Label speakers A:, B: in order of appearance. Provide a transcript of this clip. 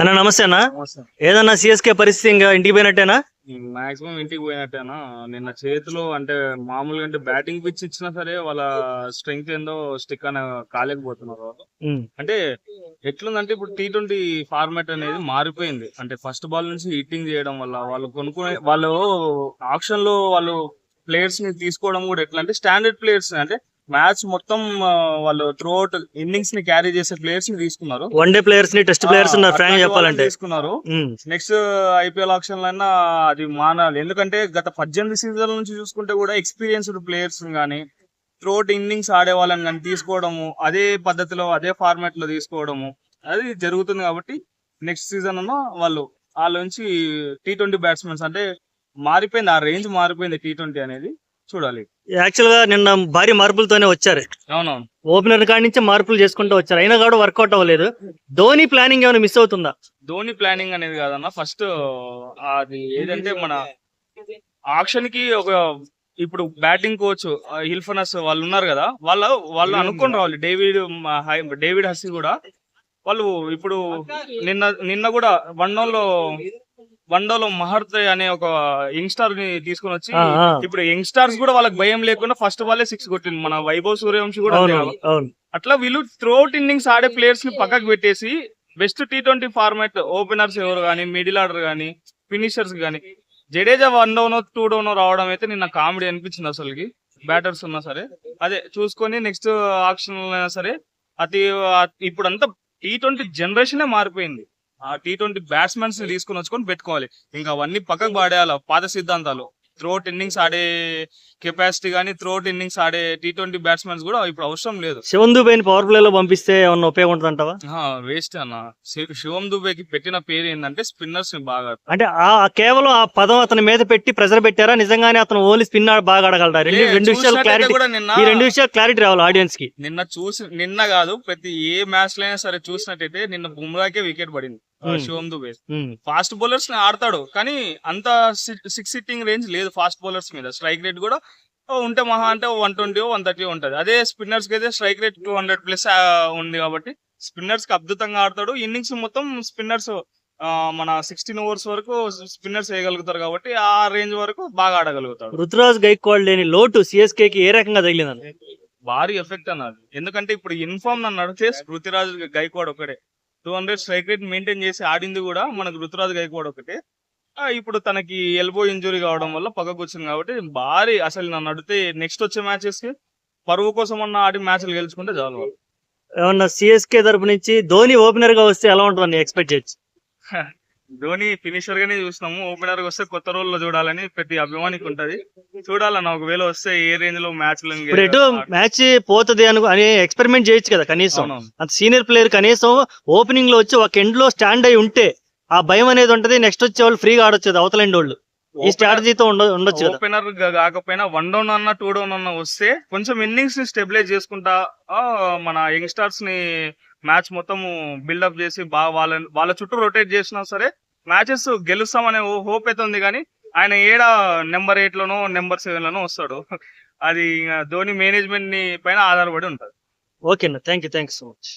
A: అన్న నమస్తే అన్న.
B: నమస్తే.
A: ఏదన్నా సిఎస్కే పరిస్థితి ఇంకా ఇంటికి పోయినట్టేనా?
B: మాక్సిమం ఇంటికి పోయినట్టేనా. నిన్న చేతిలో అంటే మామూలుగా అంటే బ్యాటింగ్ పిచ్ ఇచ్చినా సరే వాళ్ళ స్ట్రెంగ్త్ ఏందో స్టిక్ అని కాలేకపోతున్నారు వాళ్ళు. అంటే ఎట్లుందంటే ఇప్పుడు T20 ఫార్మాట్ అనేది మారిపోయింది. అంటే ఫస్ట్ బాల్ నుంచి హిట్టింగ్ చేయడం వల్ల వాళ్ళు వాళ్ళు ఆప్షన్ లో వాళ్ళు ప్లేయర్స్ ని తీసుకోవడం కూడా ఎట్లా అంటే స్టాండర్డ్ ప్లేయర్స్ అంటే మ్యాచ్ మొత్తం వాళ్ళు త్రూఅవుట్ ఇన్నింగ్స్ ని క్యారీ చేసే ప్లేయర్స్ ని తీసుకున్నారు.
A: వన్డే ప్లేయర్స్ ని, టెస్ట్ ప్లేయర్స్ ఫ్రాంక్ చెప్పాలంటే
B: తీసుకున్నారు. నెక్స్ట్ ఐపీఎల్ ఆప్షన్ లైనా అది మానాలి. ఎందుకంటే గత 18 సీజన్ల నుంచి చూసుకుంటే కూడా ఎక్స్పీరియన్స్డ్ ప్లేయర్స్ గానీ త్రూఅవుట్ ఇన్నింగ్స్ ఆడే వాళ్ళని కానీ తీసుకోవడము, అదే పద్ధతిలో అదే ఫార్మాట్ లో తీసుకోవడము అది జరుగుతుంది. కాబట్టి నెక్స్ట్ సీజన్ అన్న వాళ్ళ నుంచి T20 బ్యాట్స్మెన్స్ అంటే మారిపోయింది, ఆ రేంజ్ మారిపోయింది T20 అనేది. చూడాలి.
A: యాక్చువల్ గా నిన్న భారీ మార్పులతోనే వచ్చారు.
B: అవునవును,
A: ఓపెనర్ కాడి నుంచి మార్పులు చేసుకుంటూ వచ్చారు, అయినా కూడా వర్కౌట్ అవ్వలేదు. ధోని ప్లానింగ్ ఏమైనా మిస్ అవుతుందా?
B: ధోని ప్లానింగ్ అనేది కాదన్న, ఫస్ట్ అది ఏదంటే మన ఆక్షన్ కి ఒక ఇప్పుడు బ్యాటింగ్ కోచ్ హిల్ఫనస్ వాళ్ళు ఉన్నారు కదా, వాళ్ళు అనుకొని రావాలి. డేవిడ్ హస్సీ కూడా వాళ్ళు ఇప్పుడు నిన్న కూడా వన్డోలో మహర్త్ అనే ఒక యంగ్స్టార్ ని తీసుకుని వచ్చి ఇప్పుడు యంగ్స్టార్స్ కూడా వాళ్ళకి భయం లేకుండా ఫస్ట్ బాలే 6 కొట్టింది. మన వైభవ్ సూర్యవంశీ కూడా అట్లా వీళ్ళు త్రూఅవుట్ ఇన్నింగ్స్ ఆడే ప్లేయర్స్ ని పక్కకు పెట్టేసి బెస్ట్ T20 ఫార్మాట్ ఓపెనర్స్ ఎవరు గానీ, మిడిల్ ఆర్డర్ గానీ, ఫినిషర్స్ గానీ, జడేజా 1 డౌన్ 2 డౌన్ రావడం అయితే నిన్న కామెడీ అనిపించింది. అసలుకి బ్యాటర్స్ ఉన్నా సరే అదే చూసుకొని నెక్స్ట్ ఆప్షన్ అయినా సరే అది ఇప్పుడంతా T20 జనరేషనే మారిపోయింది. ఆ T20 బ్యాట్స్మెన్స్ ని తీసుకుని వచ్చుకొని పెట్టుకోవాలి. ఇంకా అవన్నీ పక్కకు పాడేయాలి పాత సిద్ధాంతాలు. త్రోట్ ఇన్నింగ్స్ ఆడే కెపాసిటీ గానీ, త్రోట్ ఇన్నింగ్స్ ఆడే T20 బ్యాట్స్మెన్స్ కూడా ఇప్పుడు అవసరం లేదు.
A: శివం దుబేని పవర్ ప్లే లో పంపిస్తే ఏమన్నా ఉపయోగం ఉంటుంది అంటావా?
B: వేస్ట్ అన్న. శివం దుబేకి పెట్టిన పేరు ఏంటంటే స్పిన్నర్స్ ని బాగా,
A: అంటే కేవలం ఆ పదం అతని మీద పెట్టి ప్రెజర్ పెట్టారా, నిజంగానే అతను ఓన్లీ స్పిన్ బాగా ఆడగలరా? రెండు విషయాలు క్లారిటీ రావాలి ఆడియన్స్ కి.
B: నిన్న కాదు ప్రతి ఏ మ్యాచ్ లో అయినా సరే చూసినట్టయితే నిన్న బుమ్రాకే వికెట్ పడింది. శివం దుబే ఫాస్ట్ బౌలర్స్ ని ఆడతాడు కానీ అంత 6 సిట్టింగ్ రేంజ్ లేదు ఫాస్ట్ బౌలర్స్ మీద. స్ట్రైక్ రేట్ కూడా ఉంటే మహా అంటే 120 130 ఉంటది. అదే స్పిన్నర్స్ కి అయితే స్ట్రైక్ రేట్ 200+ ఉంది. కాబట్టి స్పిన్నర్స్ కి అద్భుతంగా ఆడతాడు. ఇన్నింగ్స్ మొత్తం స్పిన్నర్స్ మన 16 ఓవర్స్ వరకు స్పిన్నర్స్ వేయగలుగుతారు కాబట్టి ఆ రేంజ్ వరకు బాగా ఆడగలుగుతాడు.
A: రుతురాజ్ గైక్వాడ్ లేని లోటు సిఎస్కే కి ఏ రకంగా తగిలింది?
B: భారీ ఎఫెక్ట్ అన్నది. ఎందుకంటే ఇప్పుడు ఇన్ఫార్మ్ నన్ను అడిగితే రుతురాజ్ గైక్వాడ్ ఒకటే 200 స్ట్రైక్ రేట్ మెయింటైన్ చేసి ఆడింది కూడా మనకు రుతురాజ్ గైక్వాడ్ ఒకటే. ఇప్పుడు తనకి ఎల్బో ఇంజురీ కావడం వల్ల పక్కకు వచ్చింది. కాబట్టి భారీ అసలు నన్ను అడిగితే నెక్స్ట్ వచ్చే మ్యాచెస్ కి పరువు కోసం అన్న ఆడి మ్యాచ్లు గెలుచుకుంటే చాలు.
A: ఏమన్నా సిఎస్కే తరపు నుంచి ధోని ఓపెనర్ గా వస్తే ఎలా ఉంటుంది ఎక్స్పెక్ట్ చేయొచ్చు?
B: ధోని ఫినిషర్ గానే చూసినాము, ఓపెనర్ గా వస్తే కొత్త రోల్ లో చూడాలని ప్రతి అభిమానికి ఉంటది. చూడాలన్న ఒకవేళ వస్తే ఏ రేంజ్ లో
A: మ్యాచ్ పోతుంది అని ఎక్స్పెరిమెంట్ చేయొచ్చు కదా. కనీసం అంత సీనియర్ ప్లేయర్ కనీసం ఓపెనింగ్ లో వచ్చి ఒక ఎండ్ లో స్టాండ్ అయి ఉంటే ఆ భయం అనేది ఉంటది. నెక్స్ట్ వచ్చే వాళ్ళు ఫ్రీగా ఆడొచ్చు అవతల ఎండ్ వాళ్ళు. ఈ స్ట్రాటజీతో ఉండొచ్చు.
B: ఓపెనర్ కాకపోయినా 1 డౌన్ అన్న 2 డౌన్ అన్న వస్తే కొంచెం ఇన్నింగ్స్ ని స్టెబిలైజ్ చేసుకుంటా మన యంగ్స్టర్స్ ని మ్యాచ్ మొత్తం బిల్డప్ చేసి బాగా వాళ్ళ చుట్టూ రొటేట్ చేసినా సరే మ్యాచెస్ గెలుస్తామనే హోప్ అయితే ఉంది. కానీ ఆయన నెంబర్ 8 లోనో నెంబర్ 7 లోనో వస్తాడు. అది ధోని మేనేజ్మెంట్ ని పైన ఆధారపడి ఉంటది.
A: ఓకే అన్న, థ్యాంక్ యూ సో మచ్.